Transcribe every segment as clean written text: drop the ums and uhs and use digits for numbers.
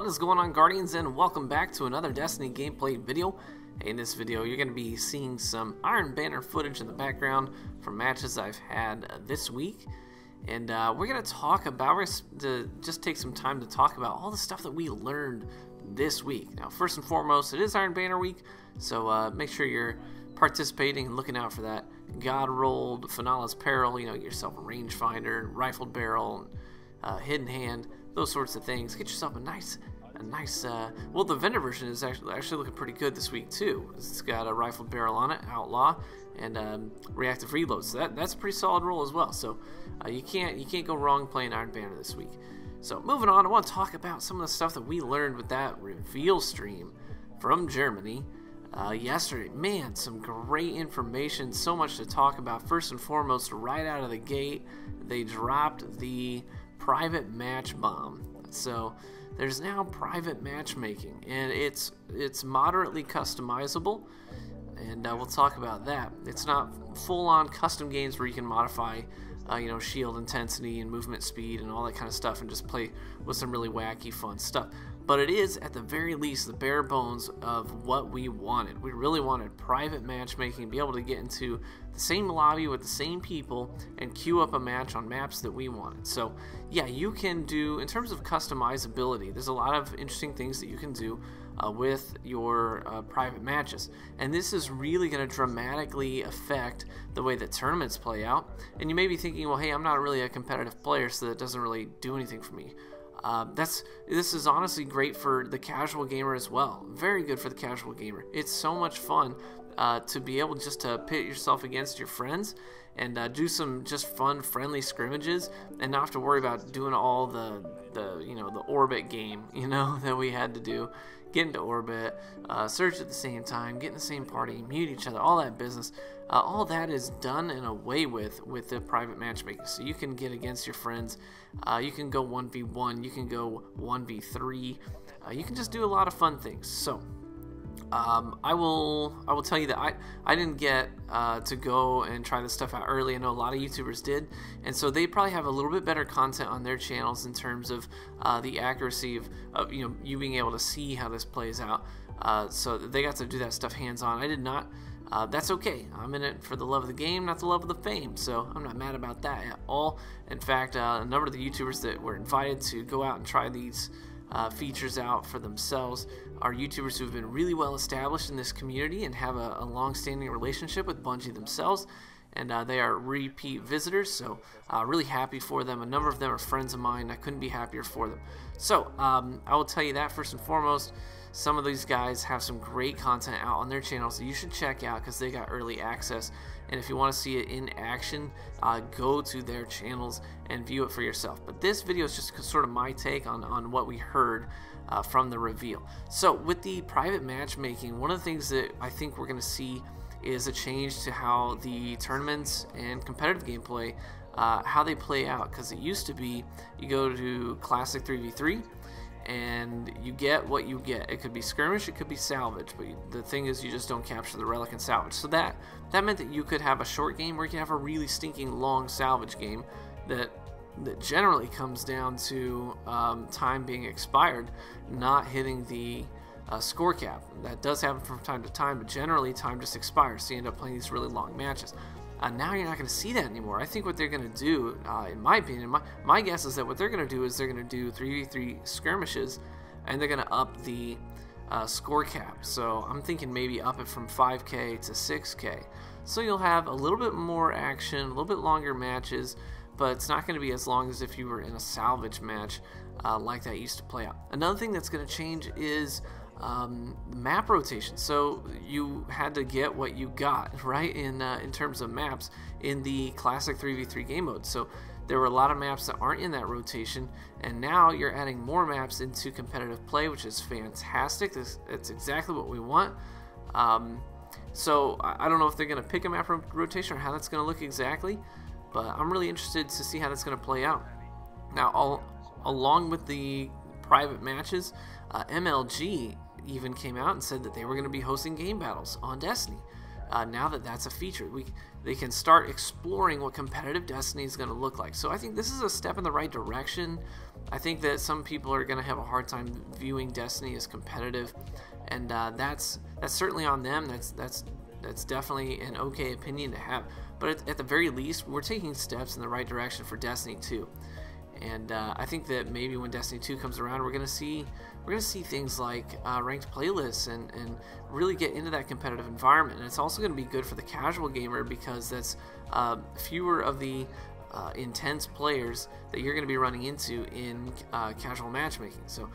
What is going on, Guardians, and welcome back to another Destiny gameplay video. In this video, you're going to be seeing some Iron Banner footage in the background from matches I've had this week. And we're going to just take some time to talk about all the stuff that we learned this week. Now, first and foremost, it is Iron Banner week, so make sure you're participating and looking out for that. God rolled, Finale's Peril, you know, get yourself a rangefinder, rifled barrel, hidden hand, those sorts of things. Get yourself a nice, well, the vendor version is actually looking pretty good this week too. It's got a rifled barrel on it, outlaw, and reactive reload. So that's a pretty solid roll as well. So you can't go wrong playing Iron Banner this week. So moving on, I want to talk about some of the stuff that we learned with that reveal stream from Germany yesterday. Man, some great information, so much to talk about. First and foremost, right out of the gate, they dropped the private match bomb. So there's now private matchmaking, and it's moderately customizable, and we'll talk about that. It's not full-on custom games where you can modify you know, shield intensity and movement speed and all that kind of stuff and just play with some really wacky fun stuff. But it is, at the very least, the bare bones of what we wanted. We really wanted private matchmaking, be able to get into the same lobby with the same people and queue up a match on maps that we wanted. So yeah, you can do, in terms of customizability, there's a lot of interesting things that you can do with your private matches. And this is really going to dramatically affect the way that tournaments play out. And you may be thinking, well, hey, I'm not really a competitive player, so that doesn't really do anything for me. This is honestly great for the casual gamer as well. Very good for the casual gamer. It's so much fun to be able just to pit yourself against your friends and do some just fun, friendly scrimmages, and not have to worry about doing all the you know, the orbit game, you know, that we had to do. Get into orbit, search at the same time, get in the same party, mute each other, all that business. All that is done and away with the private matchmaking. So you can get against your friends, you can go 1v1, you can go 1v3, you can just do a lot of fun things. So I will tell you that I didn't get to go and try this stuff out early. I know a lot of YouTubers did, and so they probably have a little bit better content on their channels in terms of the accuracy of you know, you being able to see how this plays out. So they got to do that stuff hands-on. I did not. That's okay. I'm in it for the love of the game, not the love of the fame, so I'm not mad about that at all. In fact, a number of the YouTubers that were invited to go out and try these features out for themselves are YouTubers who have been really well established in this community and have a long-standing relationship with Bungie themselves, and they are repeat visitors, so really happy for them. A number of them are friends of mine. I couldn't be happier for them. So I will tell you that first and foremost, some of these guys have some great content out on their channels that you should check out because they got early access. And if you want to see it in action, go to their channels and view it for yourself. But this video is just sort of my take on what we heard from the reveal. So with the private matchmaking, one of the things that I think we're going to see is a change to how the tournaments and competitive gameplay, how they play out. Because it used to be you go to Classic 3v3, and you get what you get. It could be skirmish, it could be salvage, but the thing is you just don't capture the relic and salvage. So that meant that you could have a short game or you could have a really stinking long salvage game that generally comes down to time being expired, not hitting the score cap. That does happen from time to time, but generally time just expires, so you end up playing these really long matches. Now you're not going to see that anymore. I think what they're going to do, in my opinion, my guess is that what they're going to do is they're going to do 3v3 skirmishes, and they're going to up the score cap. So I'm thinking maybe up it from 5k to 6k. So you'll have a little bit more action, a little bit longer matches, but it's not going to be as long as if you were in a salvage match like that used to play out. Another thing that's going to change is map rotation. So you had to get what you got, right, in terms of maps in the classic 3v3 game mode. So there were a lot of maps that aren't in that rotation, and now you're adding more maps into competitive play, which is fantastic. It's exactly what we want. So I don't know if they're going to pick a map rotation or how that's going to look exactly, but I'm really interested to see how that's going to play out. Now, along with the private matches, MLG even came out and said that they were going to be hosting game battles on Destiny. Now that that's a feature, they can start exploring what competitive Destiny is going to look like. So I think this is a step in the right direction. I think that some people are going to have a hard time viewing Destiny as competitive, and that's certainly on them. That's definitely an okay opinion to have. But at the very least, we're taking steps in the right direction for Destiny 2. And I think that maybe when Destiny 2 comes around, we're gonna see things like ranked playlists and really get into that competitive environment. And it's also going to be good for the casual gamer, because that's fewer of the intense players that you're going to be running into in casual matchmaking. So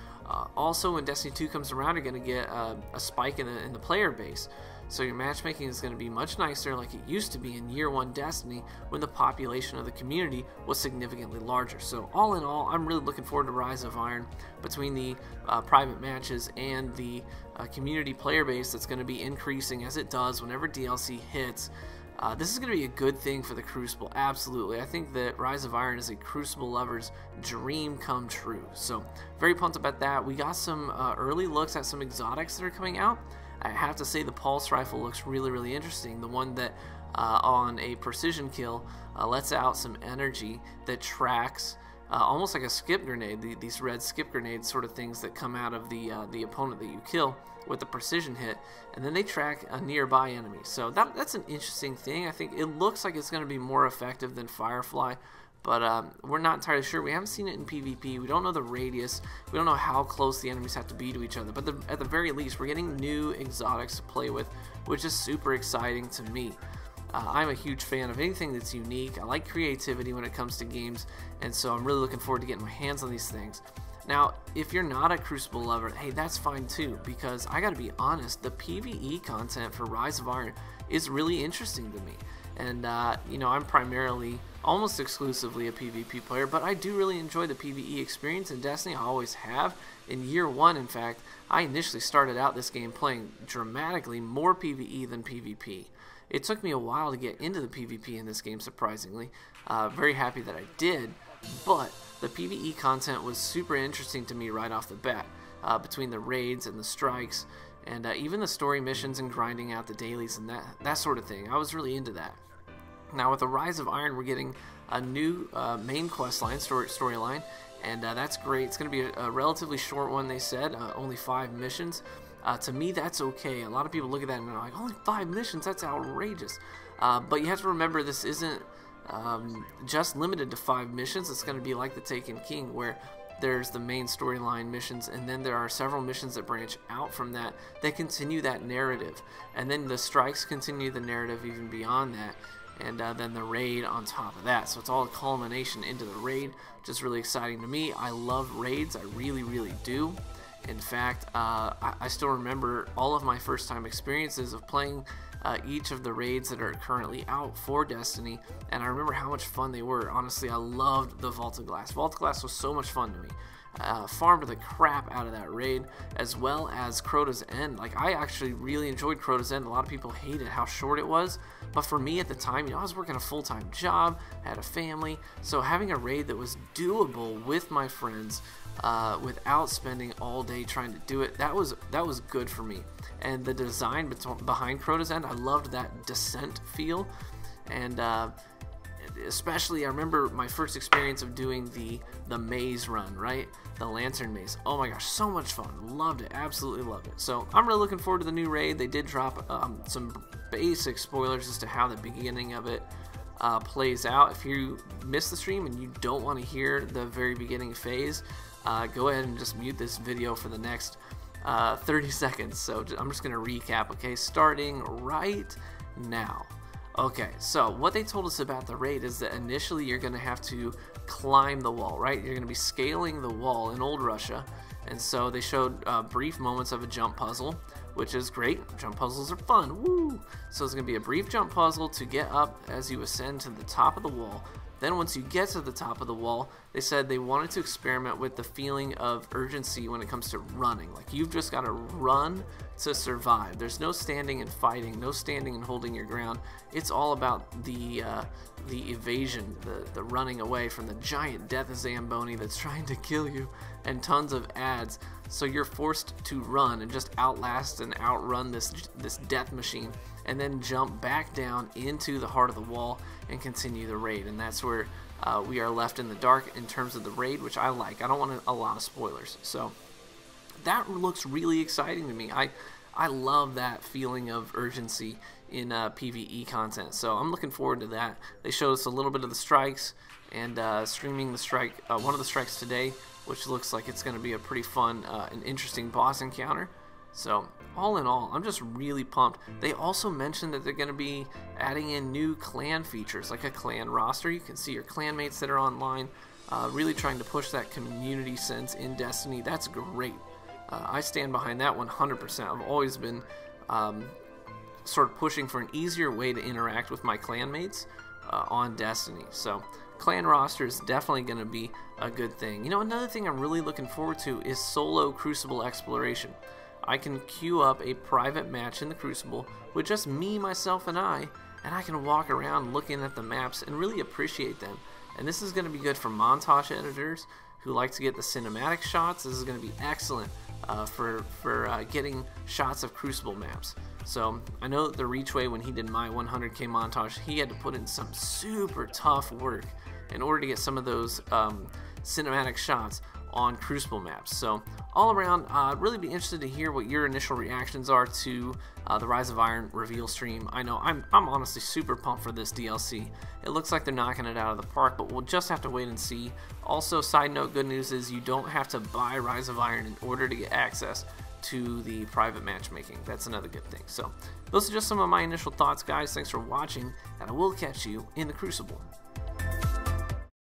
also when Destiny 2 comes around, you're going to get a spike in the player base. So your matchmaking is going to be much nicer, like it used to be in year 1 Destiny, when the population of the community was significantly larger. So all in all, I'm really looking forward to Rise of Iron. Between the private matches and the community player base that's going to be increasing as it does whenever DLC hits, this is going to be a good thing for the Crucible, absolutely. I think that Rise of Iron is a Crucible lover's dream come true. So very pumped about that. We got some early looks at some exotics that are coming out. I have to say the pulse rifle looks really interesting. The one that on a precision kill lets out some energy that tracks almost like a skip grenade, these red skip grenades sort of things that come out of the opponent that you kill with the precision hit, and then they track a nearby enemy. So that's an interesting thing. I think it looks like it's going to be more effective than Firefly, but we're not entirely sure. We haven't seen it in PvP. We don't know the radius. We don't know how close the enemies have to be to each other. But at the very least, we're getting new exotics to play with, which is super exciting to me. I'm a huge fan of anything that's unique. I like creativity when it comes to games, and so I'm really looking forward to getting my hands on these things. Now, if you're not a Crucible lover, hey, that's fine too, because I gotta be honest, the PvE content for Rise of Iron is really interesting to me. And, you know, I'm primarily, almost exclusively a PvP player, but I do really enjoy the PvE experience in Destiny. I always have. In year 1, in fact, I initially started out this game playing dramatically more PvE than PvP. It took me a while to get into the PvP in this game, surprisingly. Very happy that I did, but the PvE content was super interesting to me right off the bat, between the raids and the strikes, and even the story missions and grinding out the dailies and that sort of thing. I was really into that. Now with the Rise of Iron, we're getting a new main quest line, storyline, and that's great. It's going to be a relatively short one, they said, only 5 missions. To me, that's okay. A lot of people look at that and they're like, only 5 missions? That's outrageous. But you have to remember, this isn't just limited to 5 missions. It's going to be like the Taken King, where there's the main storyline missions, and then there are several missions that branch out from that continue that narrative, and then the strikes continue the narrative even beyond that, and then the raid on top of that. So it's all a culmination into the raid, which is really exciting to me. I love raids, I really do. In fact, I still remember all of my first time experiences of playing each of the raids that are currently out for Destiny, and I remember how much fun they were. Honestly, I loved the Vault of Glass. Vault of Glass was so much fun to me. Farmed the crap out of that raid, as well as Crota's End. Like, I actually really enjoyed Crota's End. A lot of people hated how short it was, but for me at the time, you know, I was working a full-time job, had a family, so having a raid that was doable with my friends without spending all day trying to do it, that was good for me. And the design behind Crota's End, I loved that descent feel, and especially I remember my first experience of doing the maze run, right? The lantern maze. Oh my gosh, so much fun. Loved it, absolutely loved it. So I'm really looking forward to the new raid. They did drop some basic spoilers as to how the beginning of it plays out. If you missed the stream and you don't want to hear the very beginning phase, go ahead and just mute this video for the next 30 seconds. So I'm just going to recap, okay? Starting right now. Okay, so what they told us about the raid is that initially you're going to have to climb the wall, right? You're going to be scaling the wall in Old Russia, and so they showed brief moments of a jump puzzle, which is great. Jump puzzles are fun, woo! So it's going to be a brief jump puzzle to get up as you ascend to the top of the wall. Then once you get to the top of the wall, they said they wanted to experiment with the feeling of urgency when it comes to running. Like, you've just got to run to survive. There's no standing and fighting, no standing and holding your ground. It's all about the evasion, the running away from the giant death Zamboni that's trying to kill you, and tons of ads. So you're forced to run and just outlast and outrun this death machine, and then jump back down into the heart of the wall and continue the raid. And that's where we are left in the dark in terms of the raid, which I like. I don't want a lot of spoilers. So that looks really exciting to me. I love that feeling of urgency in PvE content. So I'm looking forward to that. They showed us a little bit of the strikes and streaming the strike, one of the strikes today, which looks like it's going to be a pretty fun and interesting boss encounter. So all in all, I'm just really pumped. They also mentioned that they're going to be adding in new clan features, like a clan roster. You can see your clanmates that are online, really trying to push that community sense in Destiny. That's great. I stand behind that 100%. I've always been sort of pushing for an easier way to interact with my clanmates on Destiny. So clan roster is definitely going to be a good thing. You know, another thing I'm really looking forward to is solo Crucible exploration. I can queue up a private match in the Crucible with just me, myself, and I can walk around looking at the maps and really appreciate them. And this is going to be good for montage editors who like to get the cinematic shots. This is going to be excellent for getting shots of Crucible maps. So I know that the Reachway, when he did my 100k montage, he had to put in some super tough work in order to get some of those cinematic shots on Crucible maps. So all around, I'd really be interested to hear what your initial reactions are to the Rise of Iron reveal stream. I know I'm honestly super pumped for this DLC. It looks like they're knocking it out of the park, but we'll just have to wait and see. Also, side note, good news is you don't have to buy Rise of Iron in order to get access to the private matchmaking. That's another good thing. So those are just some of my initial thoughts, guys. Thanks for watching, and I will catch you in the Crucible.